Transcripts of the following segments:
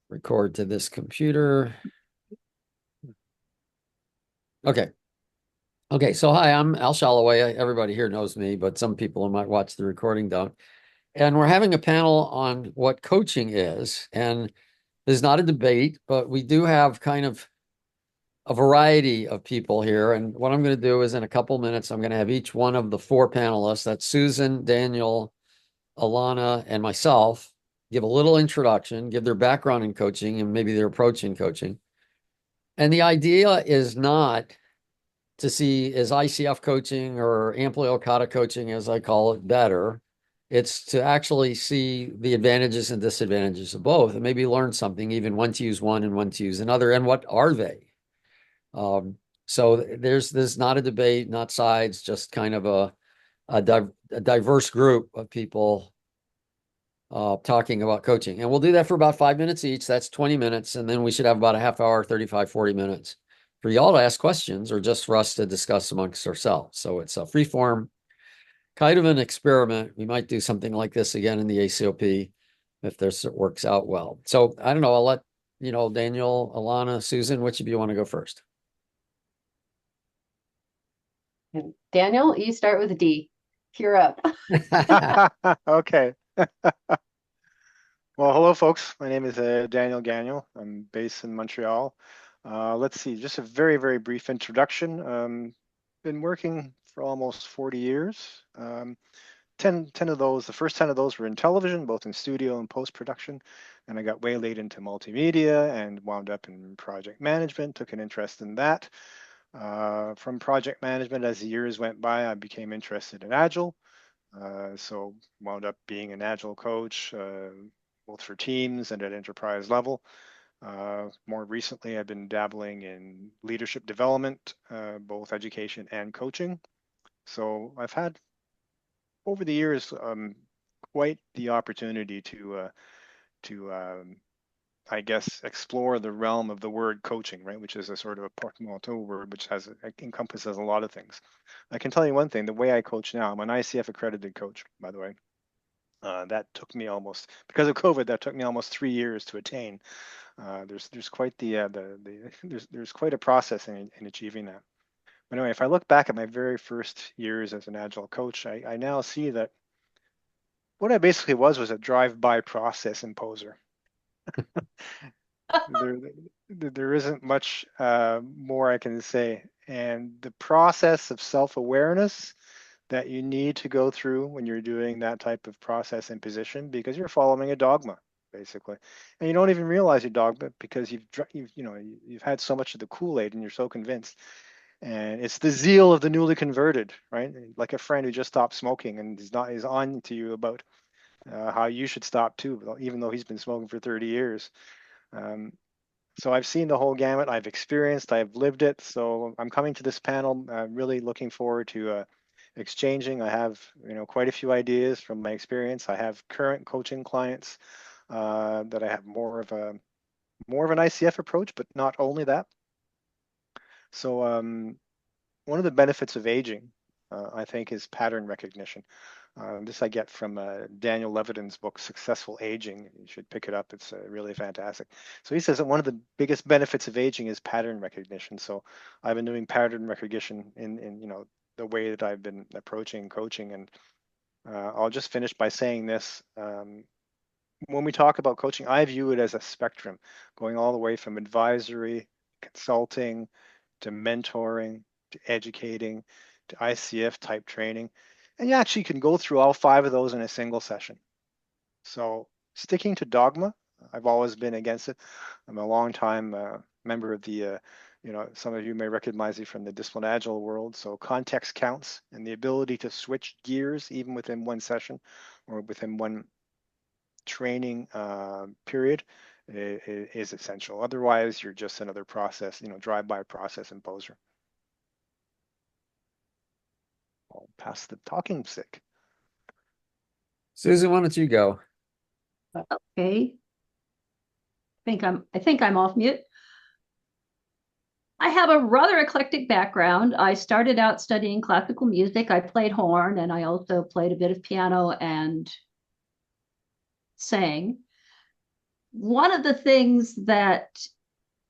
Record to this computer. Okay. Okay. So hi, I'm Al Shalloway. Everybody here knows me, but some people who might watch the recording don't. And we're having a panel on what coaching is. And there's not a debate, but we do have kind of a variety of people here. And what I'm going to do is in a couple minutes, I'm going to have each one of the four panelists, that's Susan, Daniel, Ilana, and myself, give a little introduction, give their background in coaching and maybe their approach in coaching. And the idea is not to see is ICF coaching or Amplio Kata coaching, as I call it, better. It's to actually see the advantages and disadvantages of both and maybe learn something, even when to use one and when to use another, and what are they? Um, so there's not a debate, not sides, just kind of a diverse group of people talking about coaching. And we'll do that for about 5 minutes each. That's 20 minutes. And then we should have about a half hour, 35, 40 minutes for y'all to ask questions or just for us to discuss amongst ourselves. So it's a free form, kind of an experiment. We might do something like this again in the ACOP if this works out well. So I don't know. I'll let, Daniel, Ilana, Susan, which of you want to go first? Daniel, you start with a D. You're up. Okay. Well, hello, folks. My name is Daniel Gagnon. I'm based in Montreal. Let's see, just a very, very brief introduction. Been working for almost 40 years. 10 of those, the first 10 of those were in television, both in studio and post-production. And I got waylaid into multimedia and wound up in project management, took an interest in that. From project management, as the years went by, I became interested in Agile. So wound up being an Agile coach, both for teams and at enterprise level. More recently, I've been dabbling in leadership development, both education and coaching. So I've had over the years quite the opportunity to I guess explore the realm of the word coaching, right, which is a sort of a portmanteau word which encompasses a lot of things. I can tell you one thing: the way I coach now, I'm an ICF accredited coach, by the way. That took me almost, because of COVID, that took me almost 3 years to attain. There's quite there's quite a process in achieving that. But anyway, if I look back at my very first years as an agile coach, I now see that what I basically was a drive-by process imposer. There, there isn't much more I can say. And the process of self-awareness that you need to go through when you're doing that type of process and position, because you're following a dogma, basically, and you don't even realize your dogma because you've had so much of the Kool-Aid and you're so convinced. And it's the zeal of the newly converted, right? Like a friend who just stopped smoking and is on to you about how you should stop too, even though he's been smoking for 30 years. Um, so I've seen the whole gamut. I've experienced, I've lived it. So I'm coming to this panel, really looking forward to exchanging. I have, quite a few ideas from my experience. I have current coaching clients that I have more of an ICF approach, but not only that. So one of the benefits of aging, I think, is pattern recognition. This I get from Daniel Levitin's book, Successful Aging. You should pick it up. It's really fantastic. So he says that one of the biggest benefits of aging is pattern recognition. So I've been doing pattern recognition in the way that I've been approaching coaching. And I'll just finish by saying this. When we talk about coaching, I view it as a spectrum, going all the way from advisory, consulting, to mentoring, to educating, to ICF type training. And you actually can go through all 5 of those in a single session. So sticking to dogma, I've always been against it. I'm a long time member of the, some of you may recognize me from the Discipline Agile world. So context counts, and the ability to switch gears even within one session or within one training period is essential. Otherwise, you're just another process, drive-by process imposer. I'll pass the talking stick. Susan, why don't you go? Okay. I think I'm off mute. I have a rather eclectic background. I started out studying classical music. I played horn and I also played a bit of piano and sang. one of the things that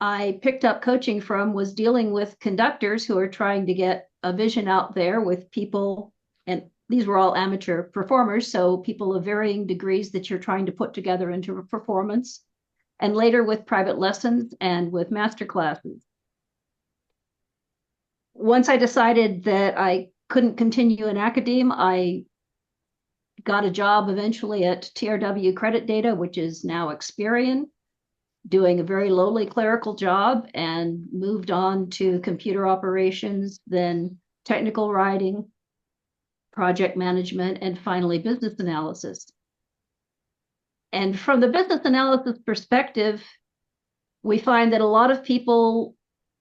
I picked up coaching from was dealing with conductors who are trying to get a vision out there with people. And these were all amateur performers, so people of varying degrees that you're trying to put together into a performance, and later with private lessons and with master classes. Once I decided that I couldn't continue in academe, I got a job eventually at TRW Credit Data, which is now Experian, doing a very lowly clerical job, and moved on to computer operations, then technical writing, project management, and finally business analysis. And from the business analysis perspective, we find that a lot of people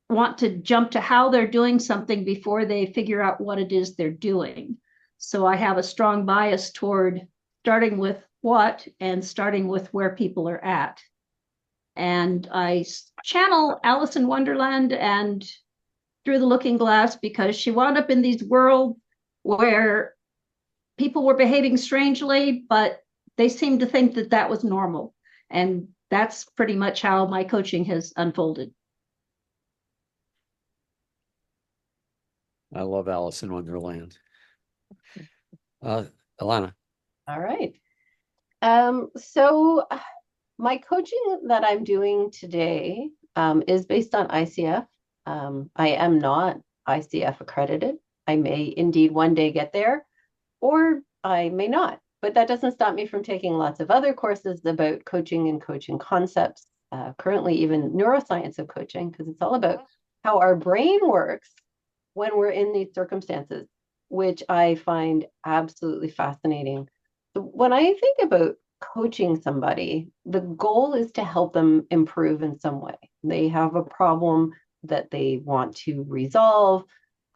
want to jump to how they're doing something before they figure out what it is they're doing. So I have a strong bias toward starting with what and starting with where people are at. And I channel Alice in Wonderland and Through the Looking Glass, because she wound up in these worlds where people were behaving strangely, but they seemed to think that that was normal. And that's pretty much how my coaching has unfolded. I love Alice in Wonderland. Ilana. All right. So my coaching that I'm doing today is based on ICF. I am not ICF accredited. I may indeed one day get there, or I may not. But that doesn't stop me from taking lots of other courses about coaching and coaching concepts, currently even neuroscience of coaching, because it's all about how our brain works when we're in these circumstances, which I find absolutely fascinating. So when I think about coaching somebody, the goal is to help them improve in some way. They have a problem that they want to resolve,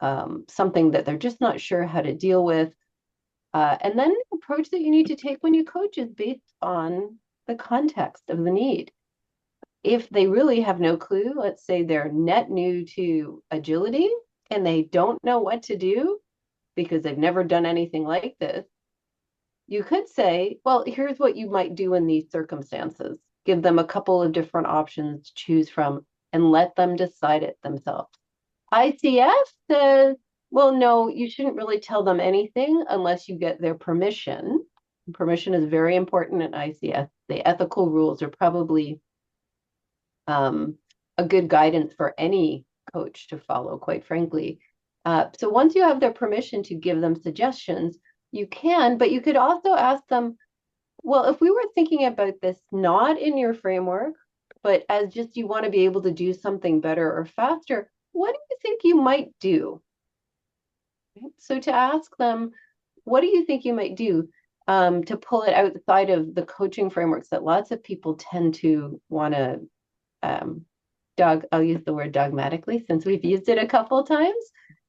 something that they're just not sure how to deal with. And then the approach that you need to take when you coach is based on the context of the need. If they really have no clue, let's say they're net new to agility and they don't know what to do because they've never done anything like this, you could say, well, here's what you might do in these circumstances. Give them a couple of different options to choose from and let them decide it themselves. ICF says, well, no, you shouldn't really tell them anything unless you get their permission. Permission is very important in ICF. The ethical rules are probably a good guidance for any coach to follow, quite frankly. So once you have their permission to give them suggestions, you can, but you could also ask them, well, if we were thinking about this not in your framework, but as just you want to be able to do something better or faster, what do you think you might do? So to ask them, what do you think you might do to pull it outside of the coaching frameworks that lots of people tend to want to, I'll use the word dogmatically since we've used it a couple of times,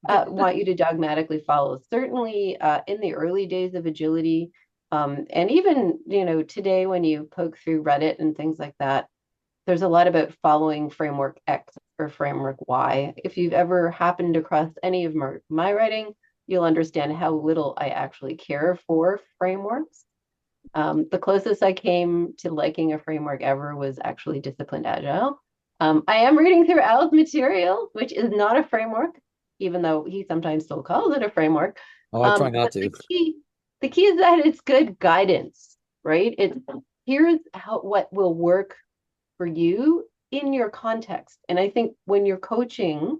want you to dogmatically follow. Certainly in the early days of agility, and even, today when you poke through Reddit and things like that, there's a lot about following framework X or framework Y. If you've ever happened across any of my writing, you'll understand how little I actually care for frameworks. The closest I came to liking a framework ever was actually Disciplined Agile. I am reading through Al's material, which is not a framework, even though he sometimes still calls it a framework. Oh, I try not to. The key is that it's good guidance, right? Here's what will work for you in your context. And I think when you're coaching,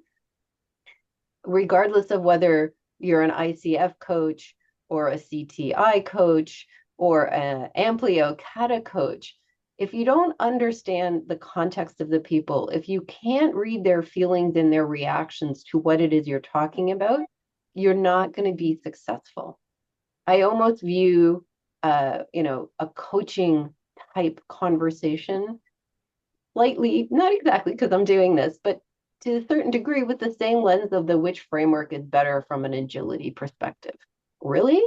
regardless of whether you're an ICF coach or a CTI coach or an Amplio Kata coach, if you don't understand the context of the people, if you can't read their feelings and their reactions to what it is you're talking about, you're not going to be successful. I almost view, a coaching type conversation slightly, not exactly because I'm doing this, but to a certain degree with the same lens of which framework is better from an agility perspective. Really?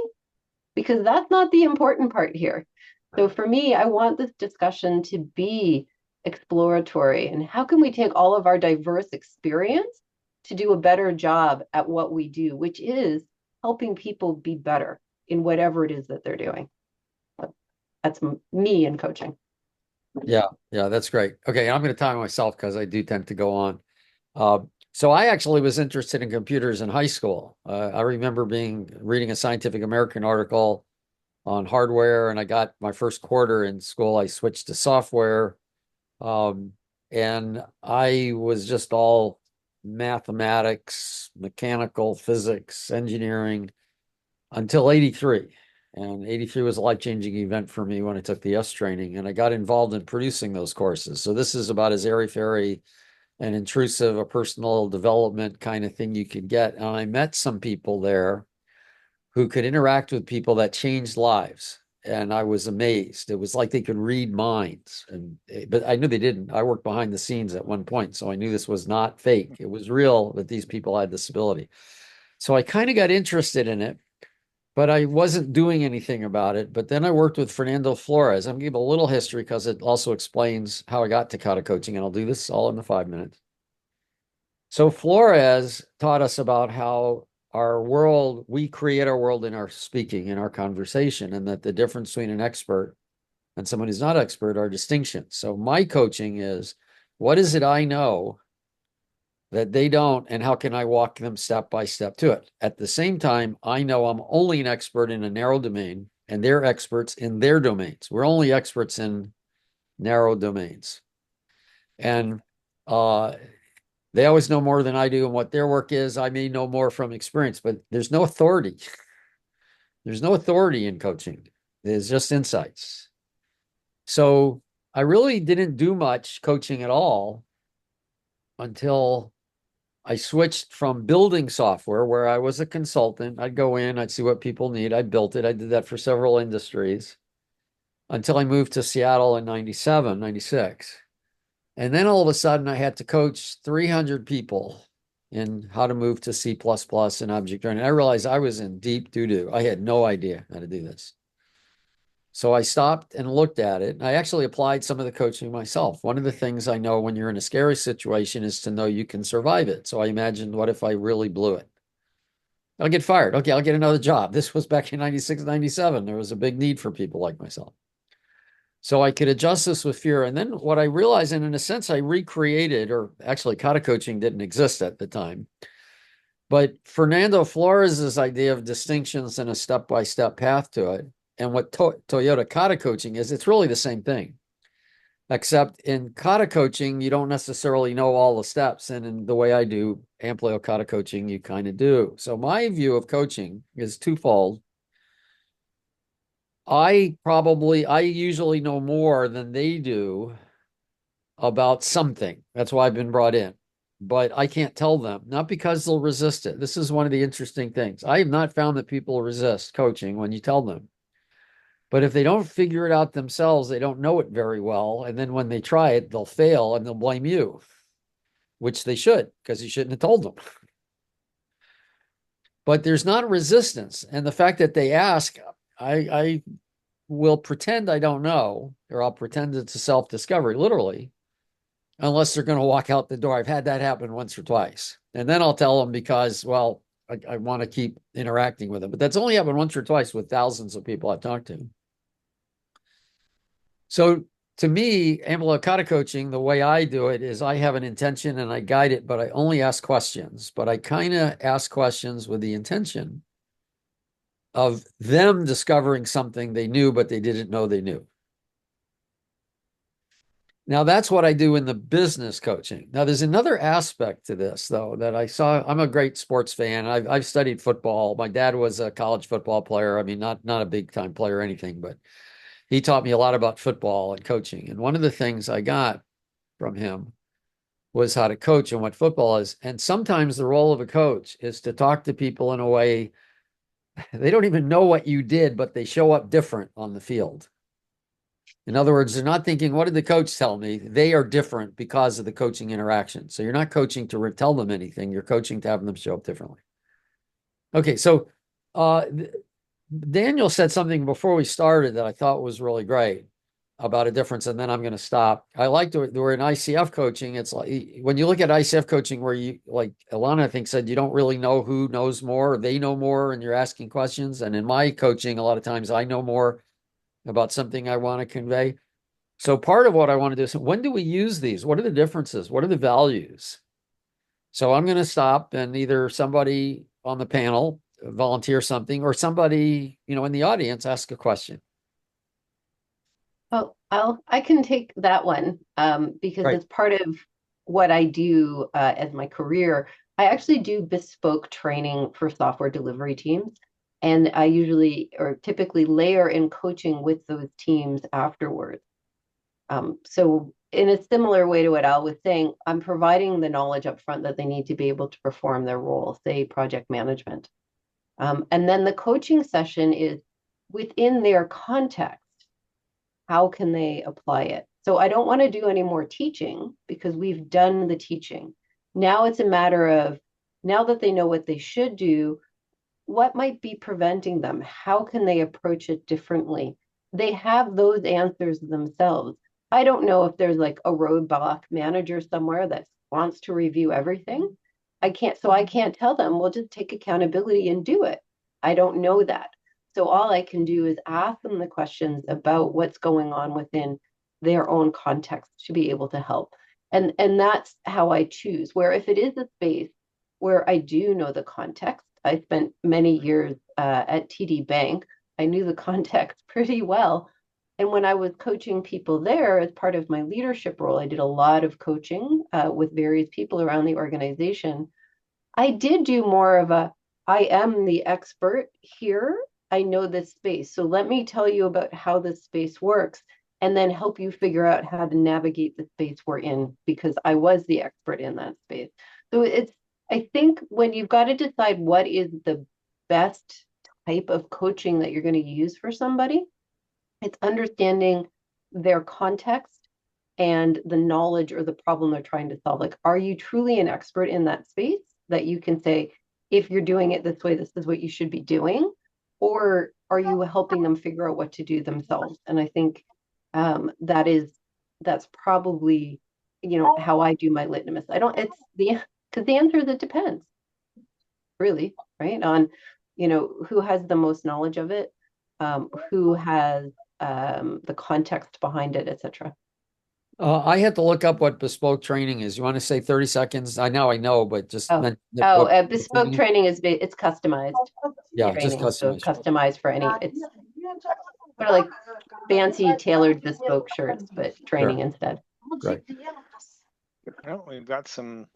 Because that's not the important part here. So for me, I want this discussion to be exploratory. And how can we take all of our diverse experience to do a better job at what we do, which is helping people be better in whatever it is that they're doing. That's me in coaching. Yeah, yeah, that's great. Okay, I'm going to time myself because I do tend to go on. Uh, so I actually was interested in computers in high school. I remember reading a Scientific American article on hardware, and I got my first quarter in school. I switched to software, um, and I was just all mathematics, mechanical, physics, engineering until 83. And 83 was a life-changing event for me when I took the S training, and I got involved in producing those courses. So this is about as airy-fairy and intrusive a personal development kind of thing you could get. And I met some people there who could interact with people that changed lives. And I was amazed. It was like they could read minds. But I knew they didn't. I worked behind the scenes at one point, so I knew this was not fake. It was real that these people had this ability. So I kind of got interested in it, but I wasn't doing anything about it. But then I worked with Fernando Flores. I'm gonna give a little history because it also explains how I got to Kata coaching, and I'll do this all in the 5 minutes. So Flores taught us about how our world, we create our world in our speaking, in our conversation, and that the difference between an expert and someone who's not expert are distinctions. So my coaching is, what is it I know that they don't, and how can I walk them step by step to it? At the same time, I know I'm only an expert in a narrow domain, and they're experts in their domains. We're only experts in narrow domains. And they always know more than I do and what their work is. I may know more from experience, but there's no authority. There's no authority in coaching. There's just insights. So I really didn't do much coaching at all until I switched from building software, where I was a consultant. I'd go in, I'd see what people need. I built it. I did that for several industries until I moved to Seattle in 97, 96. And then all of a sudden, I had to coach 300 people in how to move to C++ and object-oriented. I realized I was in deep doo-doo. I had no idea how to do this. So I stopped and looked at it. I actually applied some of the coaching myself. One of the things I know when you're in a scary situation is to know you can survive it. So I imagined, what if I really blew it? I'll get fired. Okay, I'll get another job. This was back in 96, 97. There was a big need for people like myself. So I could adjust this with fear. And then what I realized, and in a sense, I recreated, or actually, kata coaching didn't exist at the time. But Fernando Flores's idea of distinctions and a step-by-step path to it, and what Toyota Kata coaching is, it's really the same thing. Except in kata coaching, you don't necessarily know all the steps. And in the way I do Amplio Kata coaching, you kind of do. So my view of coaching is twofold. I usually know more than they do about something. That's why I've been brought in. But I can't tell them, not because they'll resist it. This is one of the interesting things. I have not found that people resist coaching when you tell them. But if they don't figure it out themselves, they don't know it very well. And then when they try it, they'll fail and they'll blame you, which they should, because you shouldn't have told them. But there's not resistance. And the fact that they ask, I will pretend I don't know, or I'll pretend it's a self-discovery, literally, unless they're going to walk out the door. I've had that happen once or twice. And then I'll tell them because, well, I want to keep interacting with them. But that's only happened once or twice with thousands of people I've talked to. So to me, Amplio Kata coaching, the way I do it is I have an intention and I guide it, but I only ask questions. But I kind of ask questions with the intention of them discovering something they knew, but they didn't know they knew. Now, that's what I do in the business coaching. Now, there's another aspect to this, though, that I saw. I'm a great sports fan. I've studied football. My dad was a college football player. I mean, not a big time player or anything, but he taught me a lot about football and coaching. And one of the things I got from him was how to coach and what football is. And sometimes the role of a coach is to talk to people in a way they don't even know what you did, but they show up different on the field. In other words, they're not thinking, what did the coach tell me? They are different because of the coaching interaction. So you're not coaching to tell them anything. You're coaching to have them show up differently. Okay, so Daniel said something before we started that I thought was really great about a difference, and then I'm going to stop. I like we're in ICF coaching. It's like when you look at ICF coaching, where you, like Ilana, I think, said, you don't really know who knows more, they know more, and you're asking questions. And in my coaching, a lot of times I know more about something I want to convey. So part of what I want to do is when do we use these? What are the differences? What are the values? So I'm going to stop and either somebody on the panel volunteer something or somebody, in the audience ask a question. Well, I can take that one because Right. it's part of what I do as my career. I actually do bespoke training for software delivery teams, and I usually or typically layer in coaching with those teams afterwards. So in a similar way to what Al was saying, I'm providing the knowledge up front that they need to be able to perform their role, say project management. And then the coaching session is within their context. How can they apply it? So I don't want to do any more teaching because we've done the teaching. Now it's a matter of now that they know what they should do, what might be preventing them? How can they approach it differently? They have those answers themselves. I don't know if there's like a roadblock manager somewhere that wants to review everything. I can't tell them, well, just take accountability and do it. I don't know that. So all I can do is ask them the questions about what's going on within their own context to be able to help. And that's how I choose. Where if it is a space where I do know the context, I spent many years at TD Bank. I knew the context pretty well. And when I was coaching people there as part of my leadership role, I did a lot of coaching with various people around the organization. I did do more of I am the expert here. I know this space. So let me tell you about how this space works and then help you figure out how to navigate the space we're in because I was the expert in that space. So I think when you've got to decide what is the best type of coaching that you're going to use for somebody, it's understanding their context and the knowledge or the problem they're trying to solve. Like, are you truly an expert in that space that you can say, if you're doing it this way, this is what you should be doing? Or are you helping them figure out what to do themselves? And I think that's probably, how I do my litmus. I don't, it's because the answer is it depends, really, right? On, who has the most knowledge of it, who has the context behind it, etc. I had to look up what bespoke training is. You want to say 30 seconds? I know, but just Oh, mention what bespoke training is it's customized yeah, just training, so customization. customized for any. It's sort of like fancy tailored bespoke shirts, but Sure. training instead. Right. Well, we've got some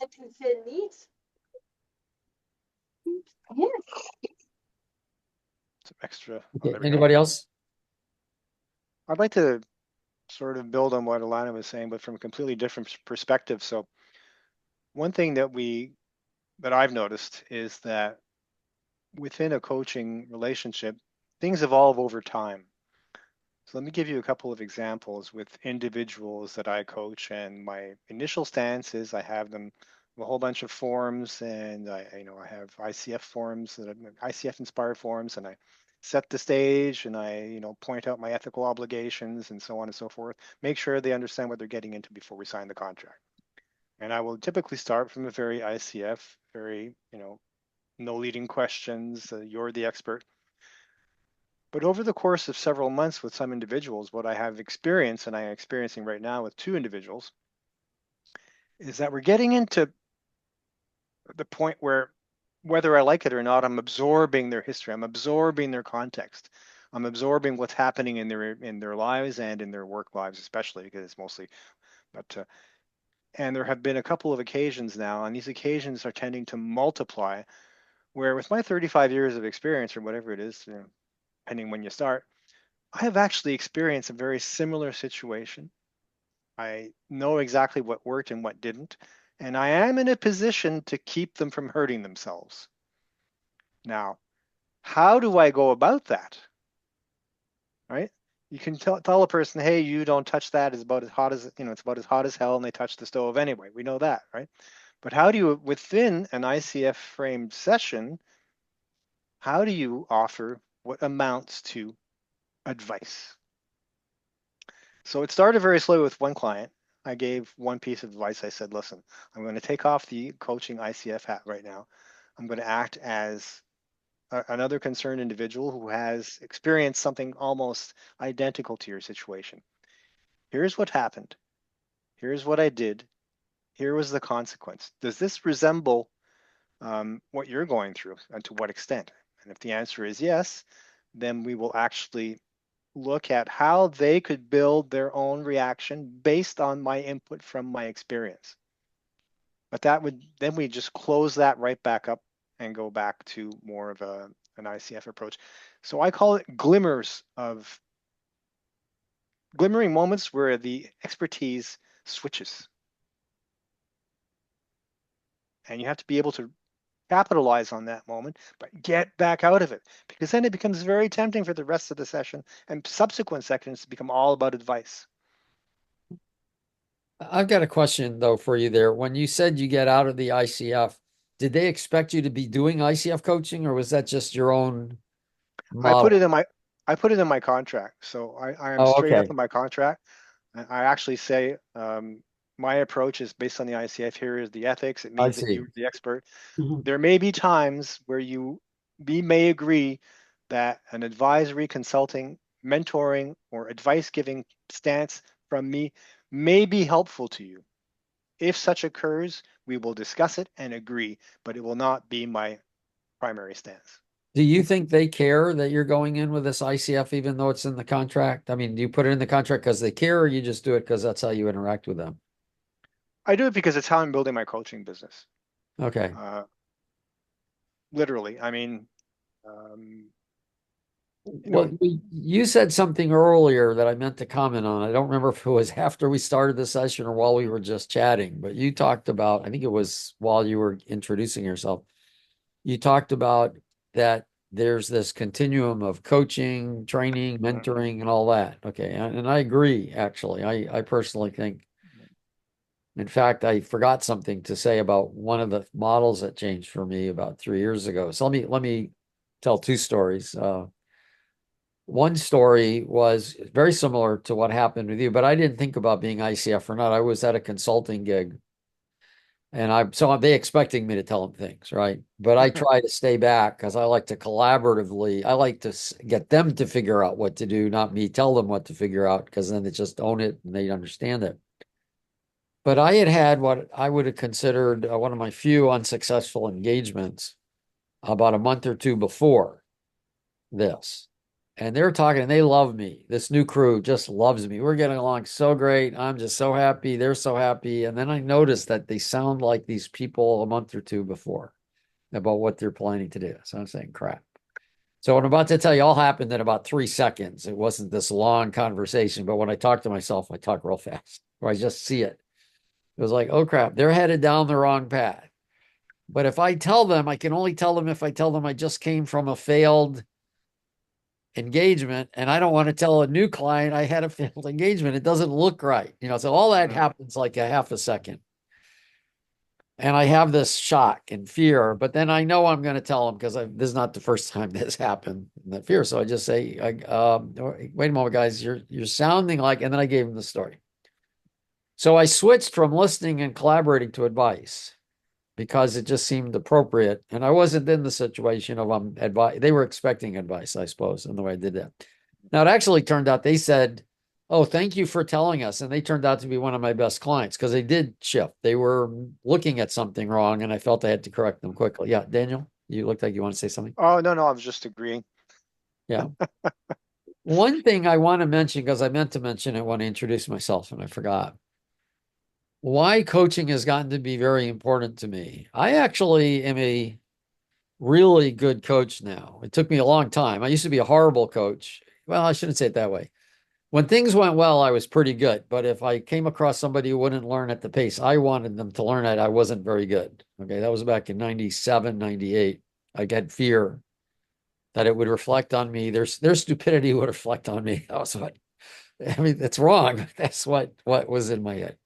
extra. Oh, Okay. there we go. Anybody else? I'd like to sort of build on what Ilana was saying, but from a completely different perspective. So one thing that I've noticed is that within a coaching relationship, things evolve over time. So let me give you a couple of examples with individuals that I coach, and my initial stance is I have them a whole bunch of forms, and I have ICF forms, that ICF inspired forms, and I set the stage, and I point out my ethical obligations and so on and so forth. Make sure they understand what they're getting into before we sign the contract. And I will typically start from a very ICF, very no leading questions. You're the expert. But over the course of several months with some individuals, what I have experienced, and I am experiencing right now with two individuals, is that we're getting into the point where, whether I like it or not, I'm absorbing their history, I'm absorbing their context, I'm absorbing what's happening in their lives and in their work lives, especially because it's mostly. But and there have been a couple of occasions now, and these occasions are tending to multiply. Where with my 35 years of experience, or whatever it is, depending when you start, I have actually experienced a very similar situation. I know exactly what worked and what didn't, and I am in a position to keep them from hurting themselves. Now, how do I go about that? Right? You can tell a person, hey, you don't touch that. It's about as hot as, it's about as hot as hell, and they touch the stove anyway. We know that, right? But how do you, within an ICF framed session, how do you offer what amounts to advice? So it started very slowly with one client. I gave one piece of advice. I said, listen, I'm going to take off the coaching ICF hat right now. I'm going to act as another concerned individual who has experienced something almost identical to your situation. Here's what happened. Here's what I did. Here was the consequence. Does this resemble what you're going through, and to what extent? And if the answer is yes, then we will actually look at how they could build their own reaction based on my input from my experience. But then we just close that right back up and go back to more of an ICF approach. So I call it glimmering moments where the expertise switches. And you have to be able to capitalize on that moment, but get back out of it, because then it becomes very tempting for the rest of the session and subsequent sessions to become all about advice. I've got a question though for you there. When you said you get out of the ICF, did they expect you to be doing ICF coaching, or was that just your own I put it model? in my contract. So I am Oh, straight up okay. in my contract. I actually say my approach is based on the ICF. Here is the ethics. It I means that see. you're the expert. Mhm. There may be times where we may agree that an advisory, consulting, mentoring, or advice giving stance from me may be helpful to you. If such occurs, we will discuss it and agree, but it will not be my primary stance. Do you think they care that you're going in with this ICF, even though it's in the contract? I mean, do you put it in the contract because they care, or you just do it because that's how you interact with them? I do it because it's how I'm building my coaching business. Okay. Uh, Literally, I mean, um, you Well, know, you said something earlier that I meant to comment on. I don't remember if it was after we started the session or while we were just chatting, but you talked about, I think it was while you were introducing yourself, you talked about that there's this continuum of coaching, training, mhm. mentoring, and all that. Okay. And I agree, actually. I personally think, in fact, I forgot something to say about one of the models that changed for me about 3 years ago. So let me tell two stories. One story was very similar to what happened with you, but I didn't think about being ICF or not. I was at a consulting gig, and so they expecting me to tell them things, right? But I try to stay back because I like to collaboratively. I like to get them to figure out what to do, not me tell them what to figure out, because then they just own it and they understand it. But I had what I would have considered one of my few unsuccessful engagements about a month or two before this. And they're talking, and they love me. This new crew just loves me. We're getting along so great. I'm just so happy. They're so happy. And then I noticed that they sound like these people a month or two before about what they're planning to do. So I'm saying, crap. So what I'm about to tell you all happened in about 3 seconds. It wasn't this long conversation, but when I talk to myself, I talk real fast, or I just see it. It was like, oh crap, they're headed down the wrong path. But if I tell them, I can only tell them if I tell them I just came from a failed engagement, and I don't want to tell a new client I had a failed engagement. It doesn't look right. So all that Mhm. happens like a half a second. And I have this shock and fear, but then I know I'm going to tell them because this is not the first time this happened. The fear, so I just say, "Wait a moment, guys, you're sounding like," and then I gave them the story. So I switched from listening and collaborating to advice because it just seemed appropriate. And I wasn't in the situation of advice. They were expecting advice, I suppose, in the way I did that. Now, it actually turned out they said, "Oh, thank you for telling us." And they turned out to be one of my best clients because they did shift. They were looking at something wrong, and I felt I had to correct them quickly. Yeah, Daniel, you looked like you want to say something. Oh, no, I was just agreeing. Yeah. One thing I want to mention, because I meant to mention it when I introduced myself and I forgot, why coaching has gotten to be very important to me. I actually am a really good coach now. It took me a long time. I used to be a horrible coach. Well, I shouldn't say it that way. When things went well, I was pretty good. But if I came across somebody who wouldn't learn at the pace I wanted them to learn at, I wasn't very good. Okay. That was back in 97, 98. I had fear that it would reflect on me. Their stupidity would reflect on me. That was what, I mean, that's wrong. That's what was in my head.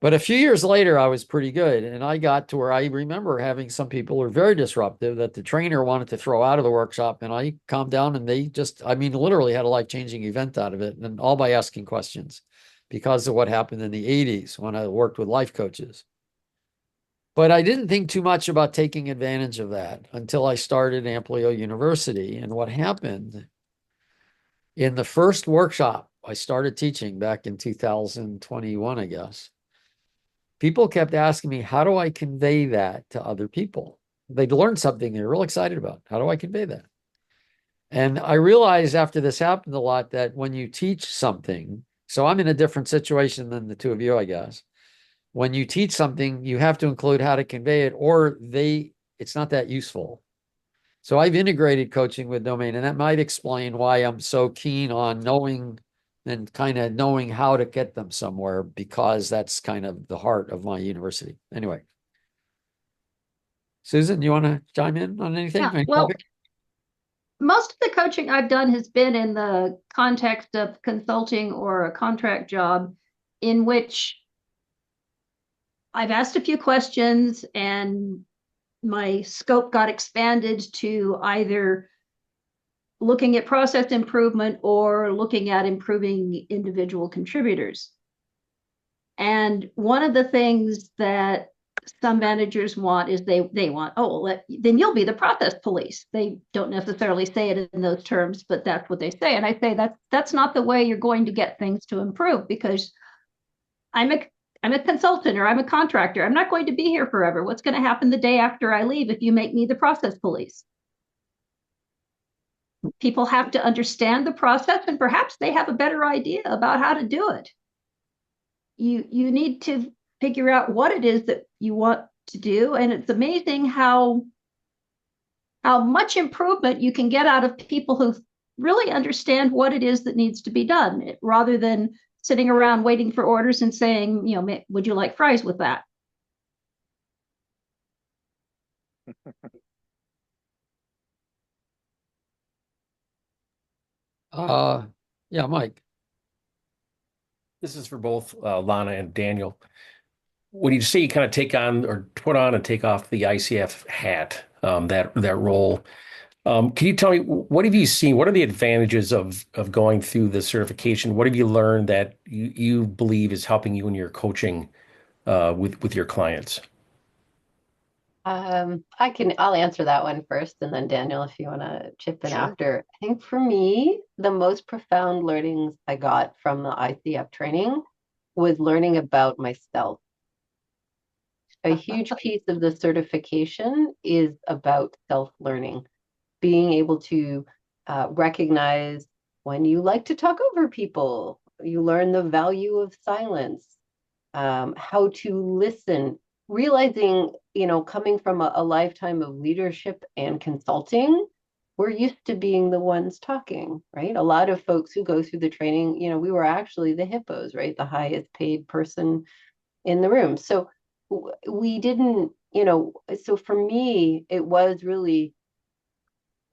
But a few years later, I was pretty good. And I got to where I remember having some people who were very disruptive that the trainer wanted to throw out of the workshop. And I calmed down and they just, I mean, literally had a life-changing event out of it. And all by asking questions because of what happened in the 80s when I worked with life coaches. But I didn't think too much about taking advantage of that until I started Amplio University. And what happened in the first workshop I started teaching back in 2021, I guess. People kept asking me, how do I convey that to other people? They'd learned something they're real excited about. How do I convey that? And I realized after this happened a lot that when you teach something, so I'm in a different situation than the two of you, I guess. When you teach something, you have to include how to convey it, or it's not that useful. So I've integrated coaching with domain, and that might explain why I'm so keen on knowing and kind of knowing how to get them somewhere, because that's kind of the heart of my university. Anyway, Susan, you want to chime in on anything? Yeah, well, most of the coaching I've done has been in the context of consulting or a contract job in which I've asked a few questions and my scope got expanded to either looking at process improvement or looking at improving individual contributors. And one of the things that some managers want is they want, oh, well, then you'll be the process police. They don't necessarily say it in those terms, but that's what they say. And I say that's not the way you're going to get things to improve, because I'm a consultant or I'm a contractor. I'm not going to be here forever. What's going to happen the day after I leave if you make me the process police? People have to understand the process, and perhaps they have a better idea about how to do it. You need to figure out what it is that you want to do, and it's amazing how much improvement you can get out of people who really understand what it is that needs to be done, rather than sitting around waiting for orders and saying, would you like fries with that? Yeah, Mike. This is for both Lana and Daniel. When you say you kind of take on or put on and take off the ICF hat, that role, can you tell me, what have you seen? What are the advantages of going through the certification? What have you learned that you believe is helping you in your coaching with your clients? I'll answer that one first, and then Daniel, if you want to chip in Sure. after. I think for me, the most profound learnings I got from the ICF training was learning about myself. A huge piece of the certification is about self-learning, being able to recognize when you like to talk over people. You learn the value of silence, how to listen, realizing, coming from a lifetime of leadership and consulting, we're used to being the ones talking, right? A lot of folks who go through the training, we were actually the hippos, right? The highest paid person in the room. So we didn't, so for me, it was really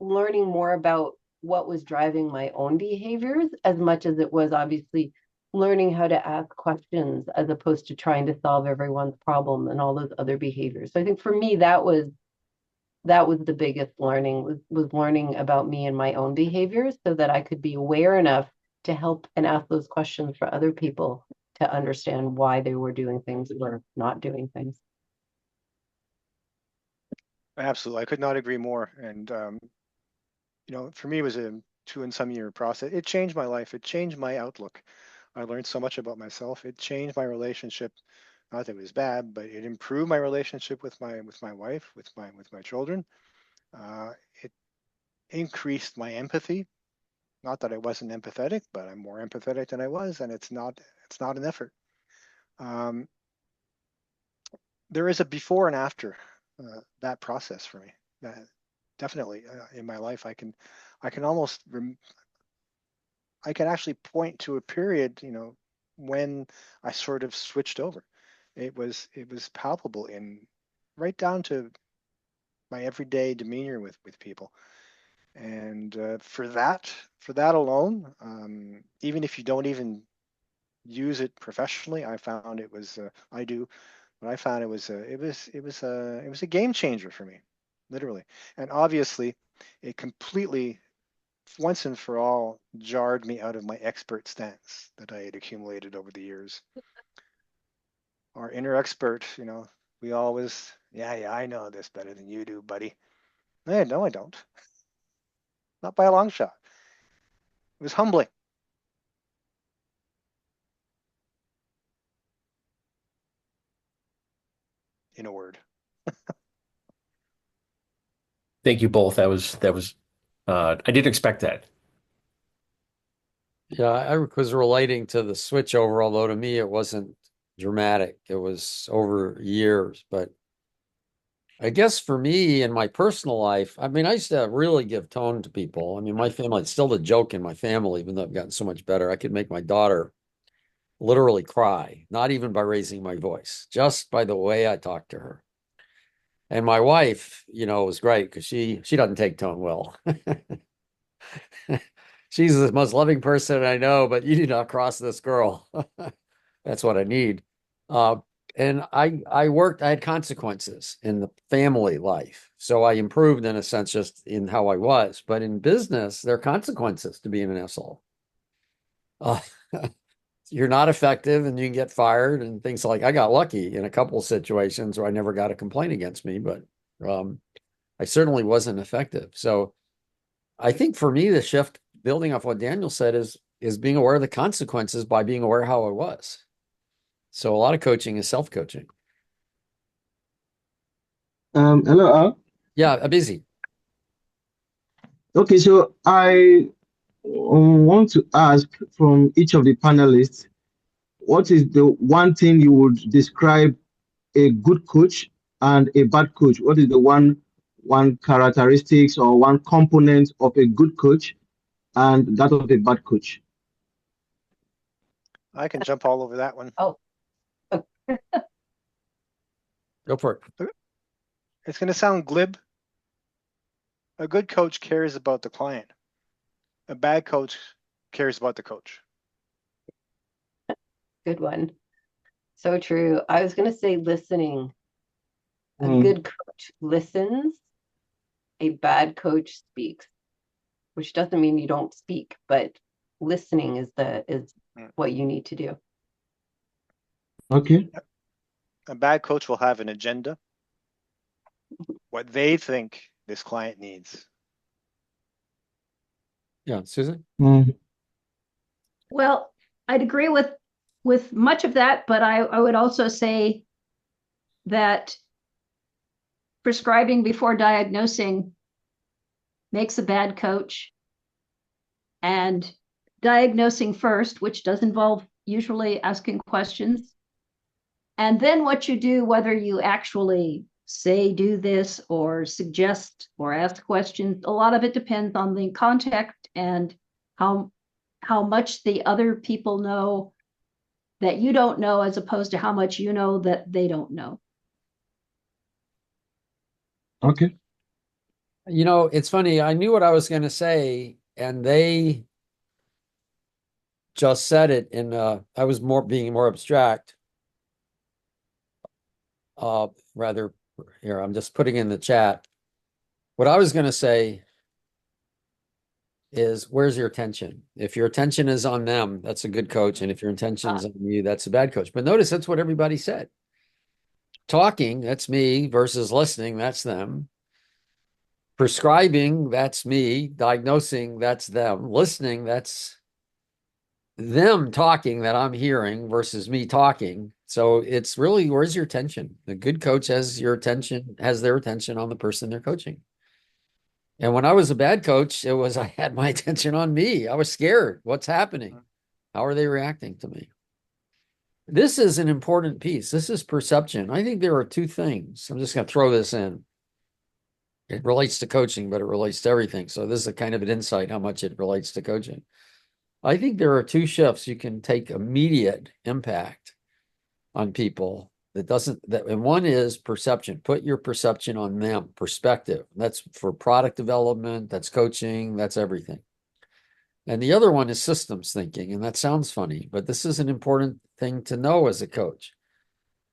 learning more about what was driving my own behaviors, as much as it was obviously learning how to ask questions as opposed to trying to solve everyone's problem and all those other behaviors. So I think for me, that was the biggest learning, was learning about me and my own behaviors, so that I could be aware enough to help and ask those questions for other people to understand why they were doing things or not doing things. Absolutely. I could not agree more. And, for me, it was a 2 and some year process. It changed my life. It changed my outlook. I learned so much about myself. It changed my relationship. Not that it was bad, but it improved my relationship with my wife, with my children. It increased my empathy. Not that I wasn't empathetic, but I'm more empathetic than I was, and it's not an effort. There is a before and after that process for me. Definitely in my life, I can almost I can actually point to a period, when I sort of switched over. It was palpable, in right down to my everyday demeanor with people. And for that alone, even if you don't even use it professionally, I found it was I do, but I found it was a game changer for me, literally. And obviously, it completely, once and for all, jarred me out of my expert stance that I had accumulated over the years. Our inner expert, we always, yeah, I know this better than you do, buddy. No, I don't. Not by a long shot. It was humbling. in a word. Thank you both. That was I didn't expect that. Yeah, I was relating to the switch over, although to me it wasn't dramatic. It was over years. But I guess for me in my personal life, I mean, I used to really give tone to people. I mean, my family, it's still the joke in my family, even though I've gotten so much better. I could make my daughter literally cry, not even by raising my voice, just by the way I talk to her. And my wife, was great because she doesn't take tone well. She's the most loving person I know, but you do not cross this girl. That's what I need. Uh, and I had consequences in the family life. So I improved in a sense just in how I was. But in business, there are consequences to being an asshole. Uh, you're not effective and you can get fired and things like I got lucky in a couple of situations where I never got a complaint against me, but I certainly wasn't effective. So I think for me, the shift, building off what Daniel said, is being aware of the consequences by being aware how I was. So a lot of coaching is self-coaching. Hello, Al. Yeah, I'm busy. Okay, so I want to ask from each of the panelists, what is the one thing you would describe a good coach and a bad coach? What is the one characteristics or one component of a good coach and that of a bad coach? I can jump all over that one. Oh, Go for it. It's going to sound glib. A good coach cares about the client. A bad coach cares about the coach. good one. So true. I was going to say listening. A Mm, good coach listens, a bad coach speaks, which doesn't mean you don't speak, but listening is what you need to do. okay. A bad coach will have an agenda, what they think this client needs. Yeah, Susan? Mm, Well, I'd agree with much of that, but I would also say that prescribing before diagnosing makes a bad coach, and diagnosing first, which does involve usually asking questions, and then what you do, whether you actually say do this or suggest or ask questions, a lot of it depends on the context and how much the other people know that you don't know, as opposed to how much you know that they don't know. okay. It's funny. I knew what I was going to say, and they just said it I was being more abstract. Rather, here, I'm just putting in the chat. What I was going to say is, where's your attention? If your attention is on them, that's a good coach. And if your attention is on you, that's a bad coach. But notice that's what everybody said. Talking, that's me, versus listening, that's them. Prescribing, that's me. Diagnosing, that's them. Listening, that's them talking that I'm hearing versus me talking. So it's really, where's your attention? The good coach has their attention on the person they're coaching. And when I was a bad coach, I had my attention on me. I was scared. What's happening? How are they reacting to me? This is an important piece. This is perception. I think there are two things. I'm just going to throw this in. It relates to coaching, but it relates to everything. So this is a kind of an insight how much it relates to coaching. I think there are two shifts you can take immediate impact on people and one is perception. Put your perception on them, perspective. That's for product development, that's coaching, that's everything. And the other one is systems thinking. And that sounds funny, but this is an important thing to know as a coach,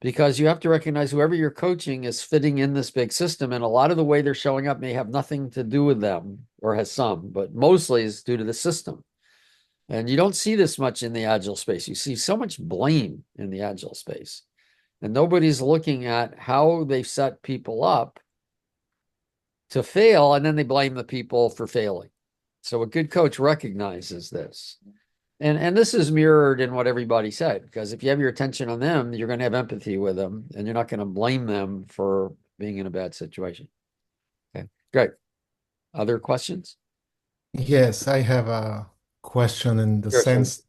because you have to recognize whoever you're coaching is fitting in this big system. And a lot of the way they're showing up may have nothing to do with them, or has some, but mostly is due to the system. And you don't see this much in the agile space. You see so much blame in the agile space. And nobody's looking at how they've set people up to fail, and then they blame the people for failing. So a good coach recognizes this. And this is mirrored in what everybody said, because if you have your attention on them, you're going to have empathy with them, and you're not going to blame them for being in a bad situation. Okay, great. Other questions? Yes, I have a question in the Sure, sure. sense,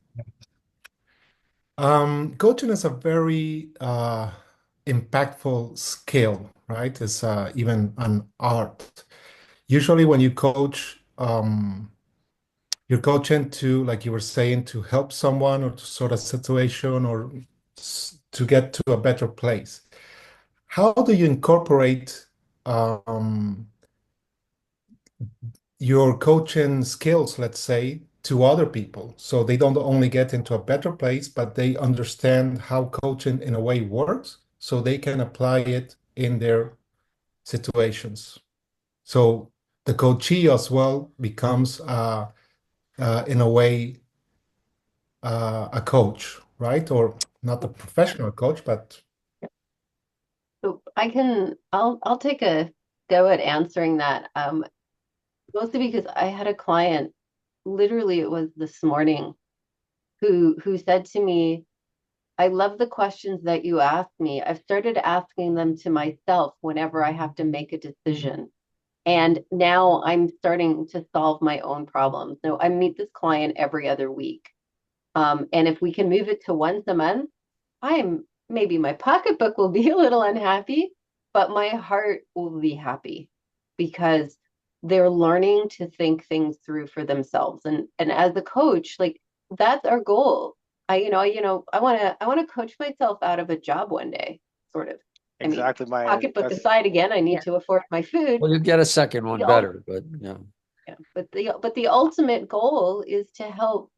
coaching is a very impactful skill, right? It's even an art. Usually when you coach, you're coaching to, like you were saying, to help someone or to sort a situation or to get to a better place. How do you incorporate your coaching skills, let's say, to other people so they don't only get into a better place, but they understand how coaching in a way works so they can apply it in their situations? So the coachee as well becomes, in a way, a coach, right? Or not a professional coach, but So I'll take a go at answering that. Mostly because I had a client, literally it was this morning, who said to me, I love the questions that you ask me. I've started asking them to myself whenever I have to make a decision. And now I'm starting to solve my own problems. So I meet this client every other week. And if we can move it to once a month, I'm maybe my pocketbook will be a little unhappy, but my heart will be happy because they're learning to think things through for themselves. And as a coach, like that's our goal. I want to coach myself out of a job one day, sort of. I mean, Exactly my pocketbook that's aside again, I need to afford my food. Well, you get a second one The ul- better, but yeah. yeah, but the ultimate goal is to help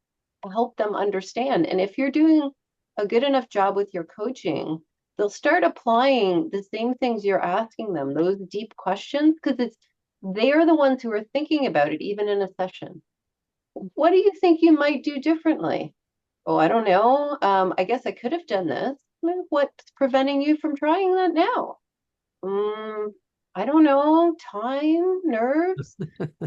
them understand. And if you're doing a good enough job with your coaching, they'll start applying the same things you're asking them, those deep questions, because it's they are the ones who are thinking about it, even in a session. What do you think you might do differently? Oh, I don't know. I guess I could have done this. Well, what's preventing you from trying that now? Mm, I don't know. Time, nerves.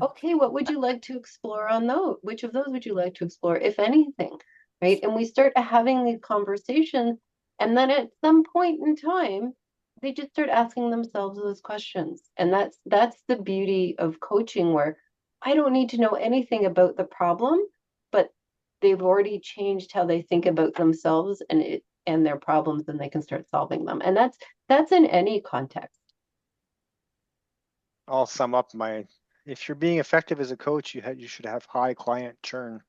Okay, what would you like to explore on those? Which of those would you like to explore, if anything? Right? And we start having these conversations, and then at some point in time, they just start asking themselves those questions. And that's the beauty of coaching, where I don't need to know anything about the problem, but they've already changed how they think about themselves and their problems, and they can start solving them. And that's in any context. I'll sum up my if you're being effective as a coach, you should have high client churn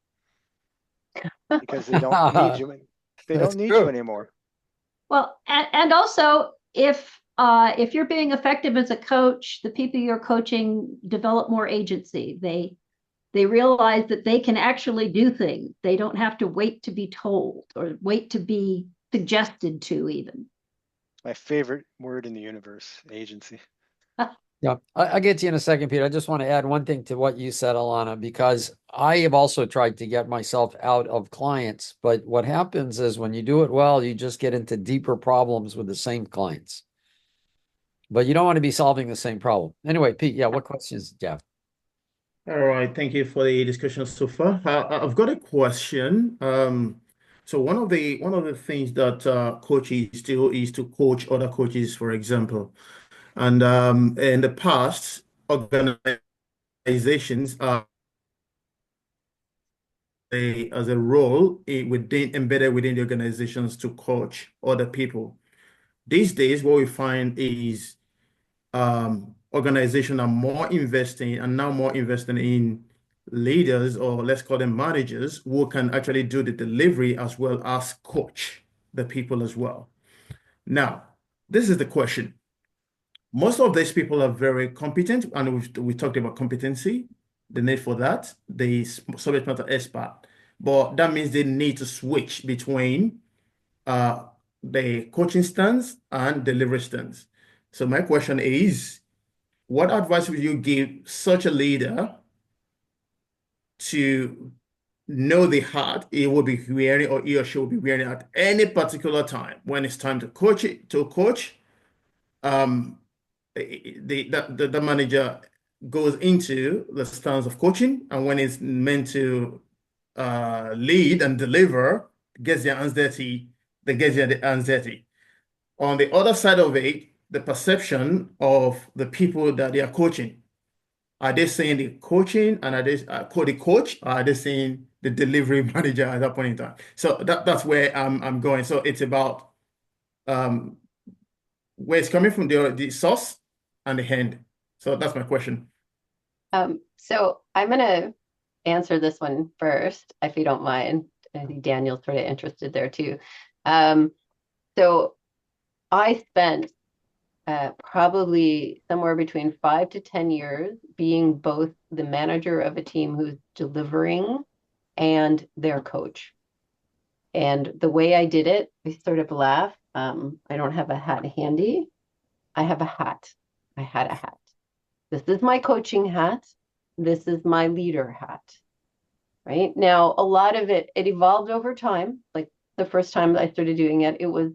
because they don't need you. They That's don't need you true. anymore. Well, and also if you're being effective as a coach, the people you're coaching develop more agency. They realize that they can actually do things. They don't have to wait to be told or wait to be suggested to even. My favorite word in the universe, agency. Yeah, I'll get to you in a second, Peter. I just want to add one thing to what you said, Ilana, because I have also tried to get myself out of clients. But what happens is when you do it well, you just get into deeper problems with the same clients. But you don't want to be solving the same problem. Anyway, Pete, yeah, what questions do you have? All right, thank you for the discussion so far. I've got a question. So one of the things that coaches do is to coach other coaches, for example. And in the past, organizations as a role embedded within the organizations to coach other people. These days, what we find is organizations are more investing in leaders, or let's call them managers, who can actually do the delivery as well as coach the people as well. Now, this is the question. Most of these people are very competent, and we talked about competency, the need for that, the subject matter expert. But that means they need to switch between uh, the coaching stance and delivery stance. So my question is, what advice would you give such a leader to know the hat he will be wearing, or he or she will be wearing at any particular time when it's time to coach? Um, the manager goes into the stance of coaching, and when it's meant to lead and deliver gets their hands dirty, they get their hands dirty. On the other side of it, the perception of the people that they are coaching. Are they saying the coaching and are they the coach, or are they saying the delivery manager at that point in time? So that's where I'm going. So it's about where it's coming from, the source and the end. So that's my question. So I'm going to answer this one first, if you don't mind. I think Daniel's sort of interested there too. So I spent probably somewhere between 5 to 10 years being both the manager of a team who's delivering and their coach. And the way I did it, I sort of laugh. I don't have a hat handy. I have a hat. I had a hat. This is my coaching hat. This is my leader hat. Right now, a lot of it evolved over time. Like the first time I started doing it, it was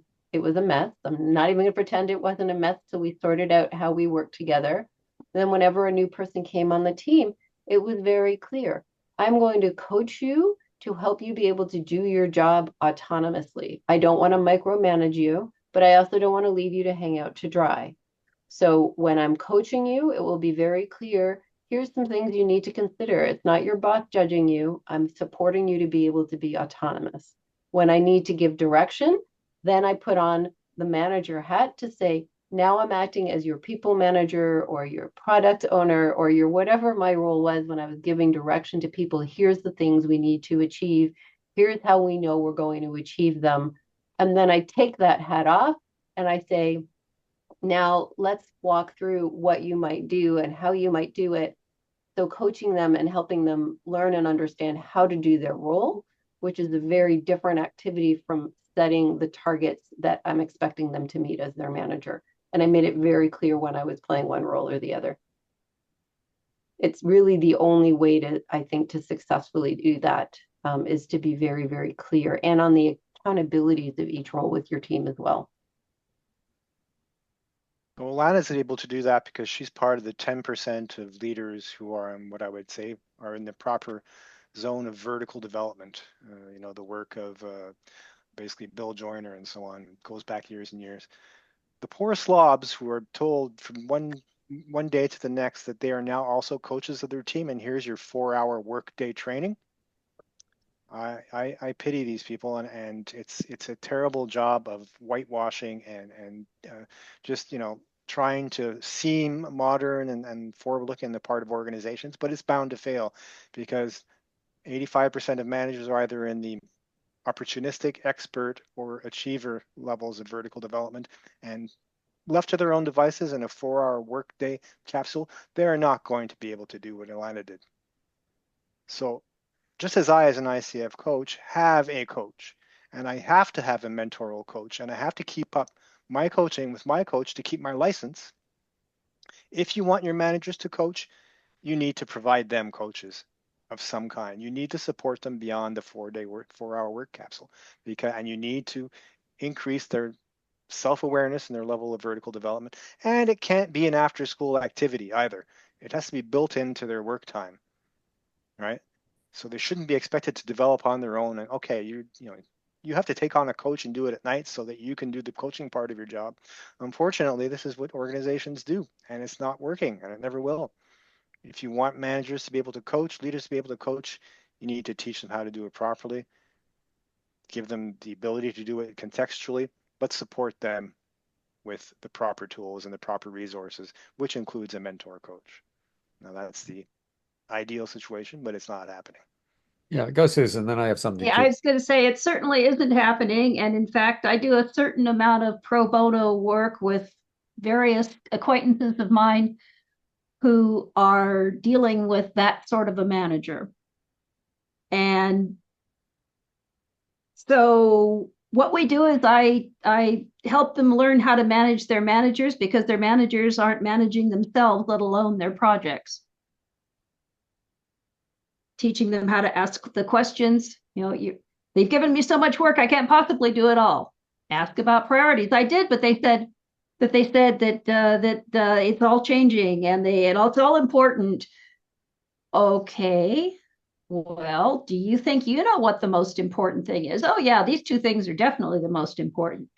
a mess. I'm not even going to pretend it wasn't a mess till we sorted out how we work together. Then whenever a new person came on the team, it was very clear. I'm going to coach you to help you be able to do your job autonomously. I don't want to micromanage you, but I also don't want to leave you to hang out to dry. So when I'm coaching you, it will be very clear. Here's some things you need to consider. It's not your boss judging you. I'm supporting you to be able to be autonomous. When I need to give direction, then I put on the manager hat to say, now I'm acting as your people manager or your product owner or your whatever my role was when I was giving direction to people. Here's the things we need to achieve. Here's how we know we're going to achieve them. And then I take that hat off and I say, now let's walk through what you might do and how you might do it. So coaching them and helping them learn and understand how to do their role, which is a very different activity from setting the targets that I'm expecting them to meet as their manager. And I made it very clear when I was playing one role or the other. It's really the only way to, I think, to successfully do that is to be very, very clear and on the accountabilities of each role with your team as well. Well, Ilana's able to do that because she's part of the 10% of leaders who are in what I would say are in the proper zone of vertical development. The work of basically Bill Joyner and so on. It goes back years and years. The poor slobs who are told from one day to the next that they are now also coaches of their team and here's your 4-hour workday training. I pity these people, and it's a terrible job of whitewashing and just trying to seem modern and forward-looking on the part of organizations, but it's bound to fail because 85% of managers are either in the opportunistic, expert, or achiever levels of vertical development, and left to their own devices in a 4-hour workday capsule, they are not going to be able to do what Ilana did. So just as I, as an ICF coach, have a coach, and I have to have a mentoral coach, and I have to keep up my coaching with my coach to keep my license. If you want your managers to coach, you need to provide them coaches of some kind. You need to support them beyond the 4-hour work capsule, and you need to increase their self-awareness and their level of vertical development. And it can't be an after-school activity either. It has to be built into their work time, right? So they shouldn't be expected to develop on their own. And okay, you have to take on a coach and do it at night so that you can do the coaching part of your job. Unfortunately, this is what organizations do, and it's not working, and it never will. If you want managers to be able to coach, leaders to be able to coach, you need to teach them how to do it properly, give them the ability to do it contextually, but support them with the proper tools and the proper resources, which includes a mentor coach. Now that's the ideal situation, but it's not happening. Yeah, go Susan, then I have something. Yeah, I was going to say it certainly isn't happening. And in fact, I do a certain amount of pro bono work with various acquaintances of mine who are dealing with that sort of a manager. And so what we do is I help them learn how to manage their managers because their managers aren't managing themselves, let alone their projects. Teaching them how to ask the questions. They've given me so much work, I can't possibly do it all. Ask about priorities. I did, but they said that it's all changing and it's all important. Okay, Well, do you think you know what the most important thing is? Oh, yeah, these two things are definitely the most important.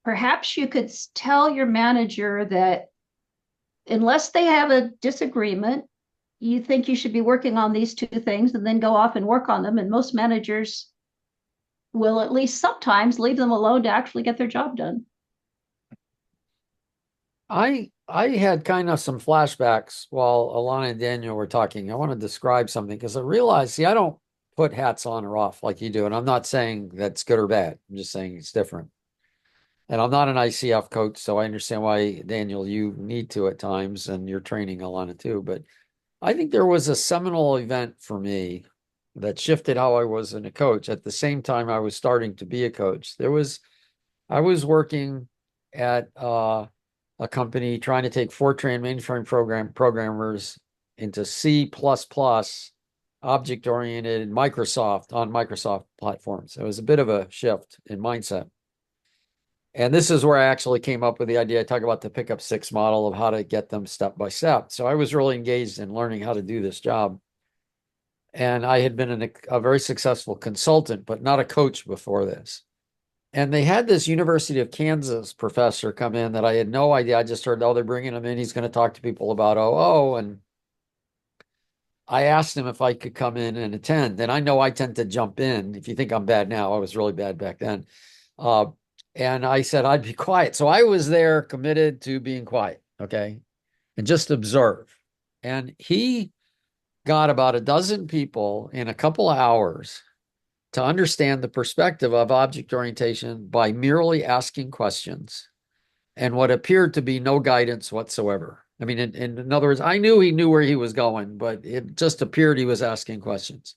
Perhaps you could tell your manager that unless they have a disagreement, you think you should be working on these two things and then go off and work on them. And most managers will at least sometimes leave them alone to actually get their job done. I had kind of some flashbacks while Ilana and Daniel were talking. I want to describe something because I realized, see, I don't put hats on or off like you do. And I'm not saying that's good or bad. I'm just saying it's different. And I'm not an ICF coach, so I understand why, Daniel, you need to at times, and you're training Ilana too. But I think there was a seminal event for me that shifted how I was in a coach. At the same time, I was starting to be a coach. I was working at a company trying to take Fortran mainframe programmers into C++ object-oriented Microsoft on Microsoft platforms. It was a bit of a shift in mindset. And this is where I actually came up with the idea. I talk about the pickup six model of how to get them step by step. So I was really engaged in learning how to do this job. And I had been a very successful consultant, but not a coach before this. And they had this University of Kansas professor come in that I had no idea. I just heard, oh, they're bringing him in. He's going to talk to people about OO. And I asked him if I could come in and attend. And I know I tend to jump in. If you think I'm bad now, I was really bad back then. And I said I'd be quiet. So I was there committed to being quiet, okay, and just observe. And he got about a dozen people in a couple of hours to understand the perspective of object orientation by merely asking questions and what appeared to be no guidance whatsoever. I mean, in other words, I knew he knew where he was going, but it just appeared he was asking questions.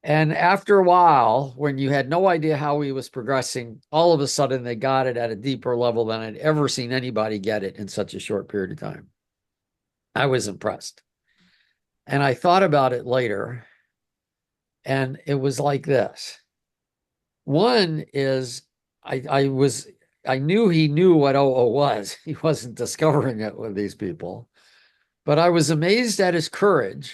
And after a while, when you had no idea how he was progressing, all of a sudden they got it at a deeper level than I'd ever seen anybody get it in such a short period of time. I was impressed. And I thought about it later, and it was like this. One is I knew he knew what OO was. He wasn't discovering it with these people. But I was amazed at his courage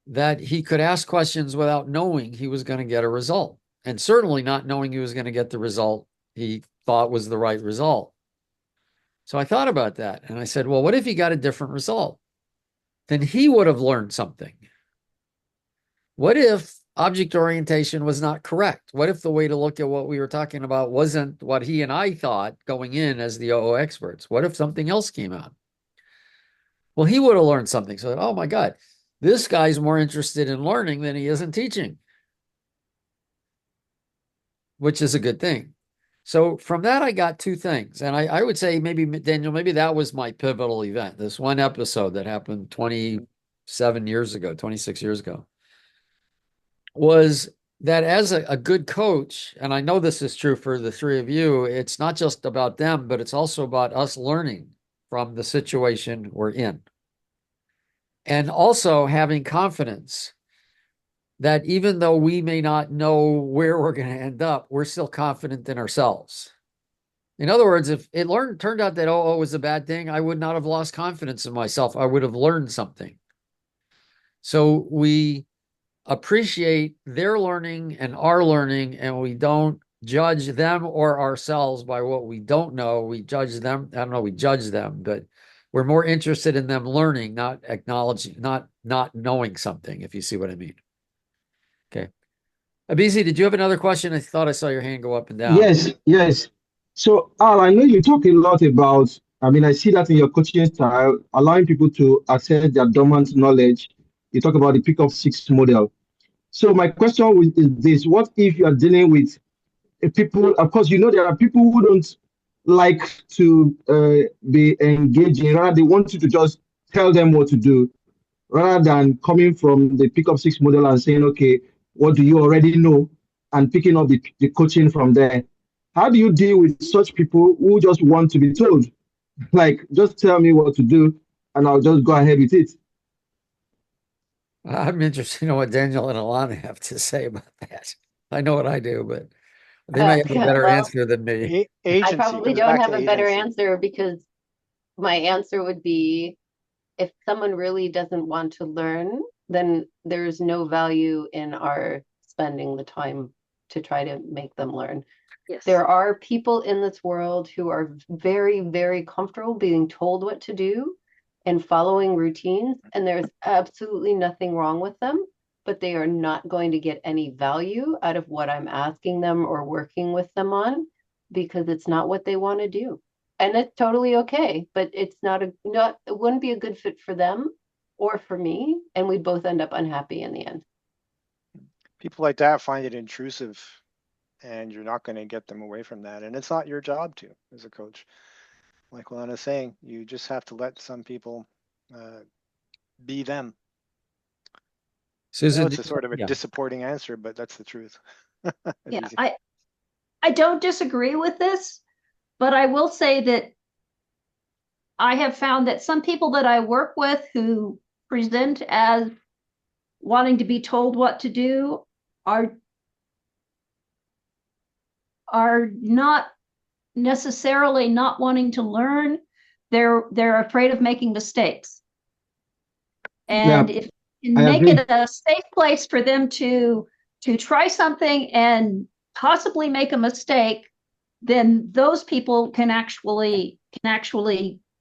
that he could ask questions without knowing he was going to get a result, and certainly not knowing he was going to get the result he thought was the right result. So I thought about that and I said, well, what if he got a different result? Then he would have learned something. What if object orientation was not correct? What if the way to look at what we were talking about wasn't what he and I thought going in as the OO experts? What if something else came out? Well, he would have learned something. So, oh my God, this guy's more interested in learning than he is in teaching, which is a good thing. So from that, I got two things. And I would say maybe, Daniel, maybe that was my pivotal event, this one episode that happened 27 years ago, 26 years ago, was that as a good coach, and I know this is true for the three of you, it's not just about them, but it's also about us learning from the situation we're in. And also having confidence that even though we may not know where we're going to end up, we're still confident in ourselves. In other words, if it turned out that OO was a bad thing, I would not have lost confidence in myself. I would have learned something. So we appreciate their learning and our learning, and we don't judge them or ourselves by what we don't know. We judge them. I don't know, we judge them, but we're more interested in them learning, not acknowledging, not knowing something, if you see what I mean. Okay. Abizi, did you have another question? I thought I saw your hand go up and down. Yes. So, Al, I know you talk a lot about, I mean, I see that in your coaching style, allowing people to access their dormant knowledge. You talk about the pick up six model. So my question is this: what if you are dealing with people? Of course, you know there are people who don't like to be engaging. Rather, they want you to just tell them what to do, rather than coming from the pick up six model and saying, okay, what do you already know, and picking up the coaching from there. How do you deal with such people who just want to be told, like, just tell me what to do, and I'll just go ahead with it? I'm interested in what Daniel and Ilana have to say about that. I know what I do, but they may have a better Well, answer than me. I Agency probably comes don't back have to a better agency. answer because my answer would be if someone really doesn't want to learn, then there's no value in our spending the time to try to make them learn. Yes. There are people in this world who are very, very comfortable being told what to do and following routines, and there's absolutely nothing wrong with them, but they are not going to get any value out of what I'm asking them or working with them on because it's not what they want to do. And it's totally okay, but it's it wouldn't be a good fit for them or for me, and we'd both end up unhappy in the end. People like that find it intrusive, and you're not going to get them away from that. And it's not your job to, as a coach. Like Ilana's saying, you just have to let some people be them. Susan, I know it's a sort of a yeah. disappointing answer, but that's the truth. Yeah, I don't disagree with this, but I will say that I have found that some people that I work with who present as wanting to be told what to do are not necessarily not wanting to learn. They're afraid of making mistakes. And Yeah, if you I make agree. it a safe place for them to try something and possibly make a mistake, then those people can actually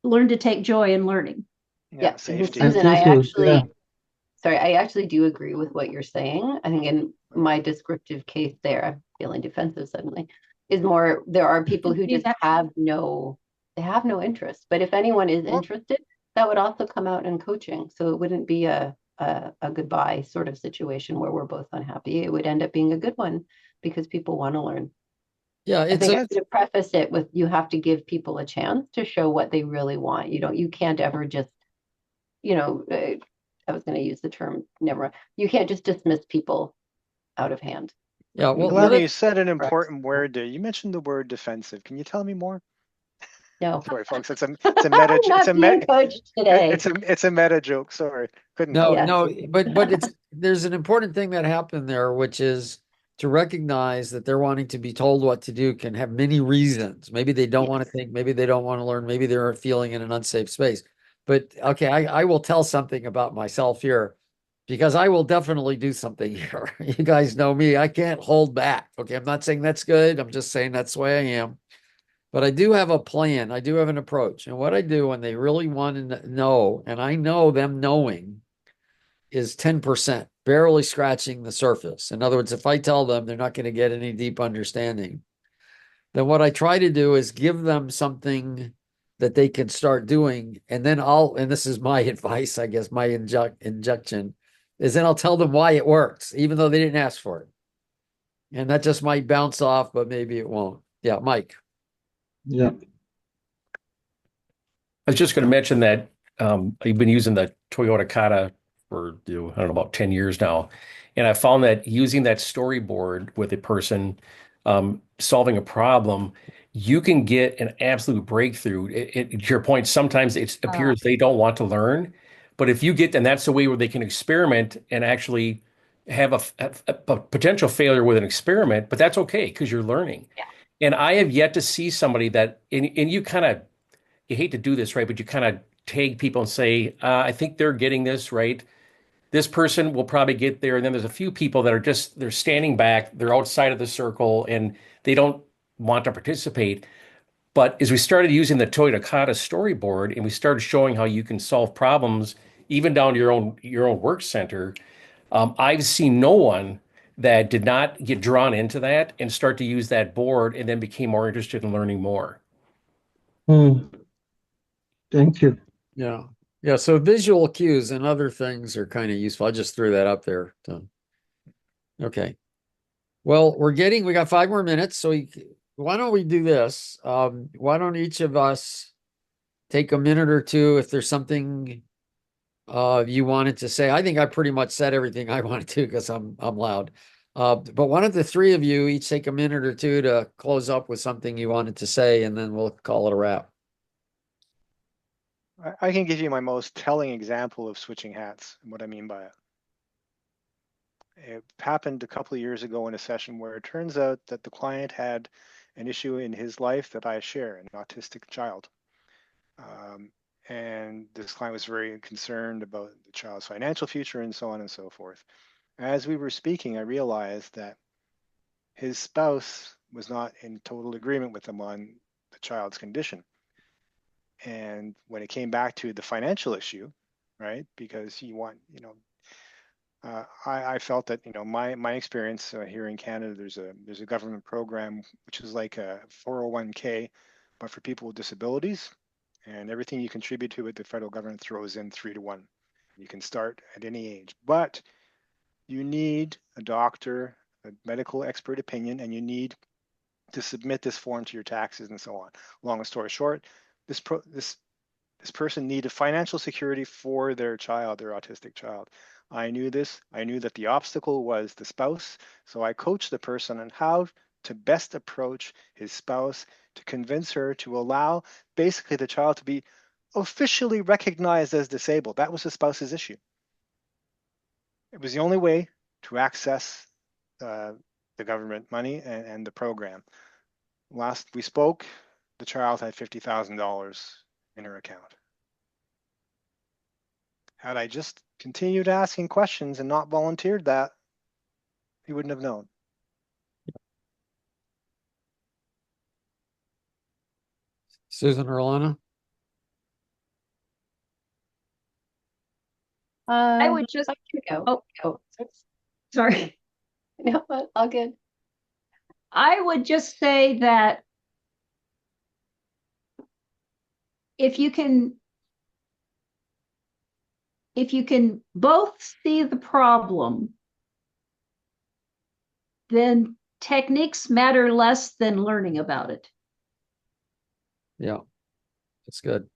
learn to take joy in learning. Yeah, safety. I Susan, think so. Yeah. I actually do agree with what you're saying. I think in my descriptive case there, I'm feeling defensive suddenly, is more there are people who just have no interest. But if anyone is interested, that would also come out in coaching. So it wouldn't be a goodbye sort of situation where we're both unhappy. It would end up being a good one because people want to learn. Yeah, I think I should have prefaced it with you have to give people a chance to show what they really want. You can't ever just, I was going to use the term, never, you can't just dismiss people out of hand. yeah. Well, Ilana, you said an important word there. You mentioned the word defensive. Can you tell me more? No. Sorry, folks. It's a meta. It's a meta joke. Sorry, couldn't. No, but there's an important thing that happened there, which is to recognize that they're wanting to be told what to do can have many reasons. Maybe they don't want to think, maybe they don't want to learn, maybe they're feeling in an unsafe space. But okay, I will tell something about myself here because I will definitely do something here. You guys know me, I can't hold back. Okay, I'm not saying that's good. I'm just saying that's the way I am. But I do have a plan. I do have an approach. And what I do when they really want to know, and I know them knowing, is 10%, barely scratching the surface. In other words, if I tell them they're not going to get any deep understanding, then what I try to do is give them something that they can start doing. And then and this is my advice, I guess, my injection, is then I'll tell them why it works, even though they didn't ask for it. And that just might bounce off, but maybe it won't. Yeah, Mike. Yeah. I was just going to mention that I've been using the Toyota Kata for, I don't know, about 10 years now. And I found that using that storyboard with a person solving a problem, you can get an absolute breakthrough. To your point, sometimes it appears they don't want to learn. But if you get, and that's the way where they can experiment and actually have a potential failure with an experiment, but that's okay because you're learning. Yeah. And I have yet to see somebody that, and you hate to do this, right? But you kind of tag people and say, I think they're getting this, right? This person will probably get there. And then there's a few people that they're standing back, they're outside of the circle and they don't want to participate. But as we started using the Toyota Kata storyboard and we started showing how you can solve problems, even down to your own work center, I've seen no one that did not get drawn into that and start to use that board and then became more interested in learning more. Thank you. Yeah. Yeah. So visual cues and other things are kind of useful. I just threw that up there. Okay. Well, we got 5 more minutes. So why don't we do this? Why don't each of us take a minute or two if there's something you wanted to say? I think I pretty much said everything I wanted to because I'm loud. But why don't the 3 of you each take a minute or two to close up with something you wanted to say, and then we'll call it a wrap. I can give you my most telling example of switching hats and what I mean by it. It happened a couple of years ago in a session where it turns out that the client had an issue in his life that I share, an autistic child. And this client was very concerned about the child's financial future and so on and so forth. As we were speaking, I realized that his spouse was not in total agreement with him on the child's condition. And when it came back to the financial issue, right, because you want, I felt that, my experience here in Canada, there's a government program which is like a 401k, but for people with disabilities, and everything you contribute to it, the federal government throws in 3-to-1. You can start at any age, but you need a doctor, a medical expert opinion, and you need to submit this form to your taxes and so on. Long story short, this person needed financial security for their child, their autistic child. I knew this. I knew that the obstacle was the spouse. So I coached the person on how to best approach his spouse to convince her to allow basically the child to be officially recognized as disabled. That was the spouse's issue. It was the only way to access the government money and the program. Last we spoke, the child had $50,000 in her account. Had I just continued asking questions and not volunteered that, he wouldn't have known. Susan or Ilana? I would just, I can go. oh, sorry. No, all good. I would just say that if you can both see the problem, then techniques matter less than learning about it. Yeah, that's good.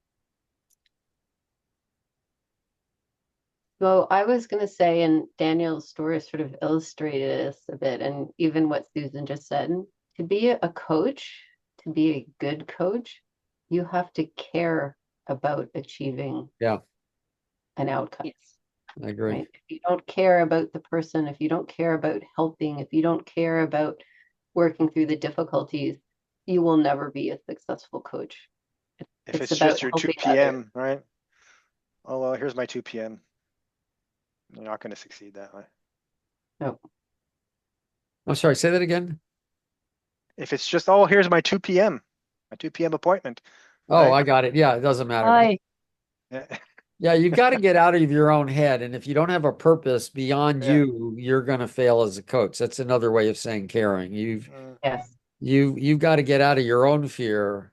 So I was going to say, and Daniel's story sort of illustrated this a bit, and even what Susan just said, to be a coach, to be a good coach, you have to care about achieving an outcome. Yes. I agree. Right? If you don't care about the person, if you don't care about helping, if you don't care about working through the difficulties, you will never be a successful coach. If it's about just your 2 helping others. p.m., right? Oh, well, here's my 2 p.m. You're not going to succeed that way. No. I'm sorry, say that again. If it's just, oh, here's my 2 p.m., my 2 p.m. appointment. Oh, right? I got it. Yeah, it doesn't matter. Hi. Yeah, you've got to get out of your own head. And if you don't have a purpose beyond Yeah. you're going to fail as a coach. That's another way of saying caring. Yes. You've got to get out of your own fear.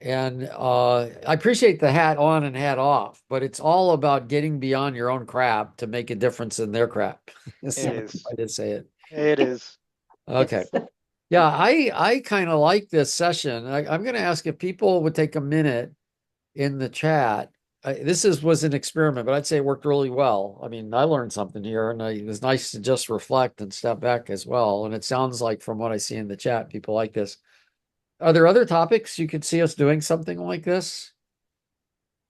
And I appreciate the hat on and hat off, but it's all about getting beyond your own crap to make a difference in their crap. It is. I did say it. It is. Okay. Yes. Yeah, I kind of like this session. I'm going to ask if people would take a minute in the chat. This was an experiment, but I'd say it worked really well. I mean, I learned something here, and it was nice to just reflect and step back as well. And it sounds like, from what I see in the chat, people like this. Are there other topics you could see us doing something like this?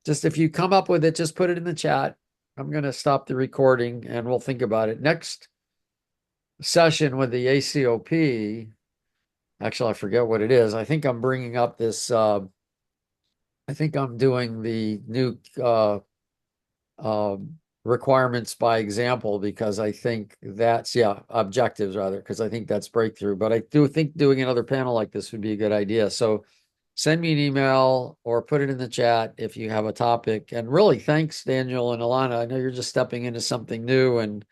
Just if you come up with it, just put it in the chat. I'm going to stop the recording and we'll think about it. Next session with the ACOP, actually, I forget what it is. I think I'm bringing up this, I think I'm doing the new requirements by example, because I think that's, objectives rather, because I think that's breakthrough. But I do think doing another panel like this would be a good idea. So send me an email or put it in the chat if you have a topic. And really, thanks, Daniel and Ilana. I know you're just stepping into something new, and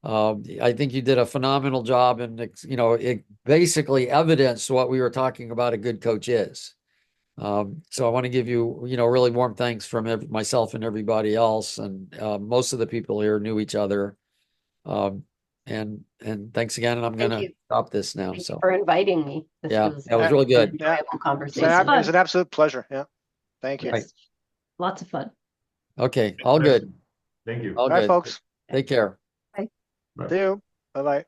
I think you did a phenomenal job, and it basically evidenced what we were talking about a good coach is. So I want to give you, really warm thanks from myself and everybody else. And most of the people here knew each other. And thanks again. And I'm going to stop this now. Thank So you for inviting me. This that was really good. Enjoyable conversation. It was an absolute pleasure. Yeah. Thank you. Right. Lots of fun. Okay. All good. Thank you. All Bye, good. folks. Take care. Bye. See you. Bye-bye.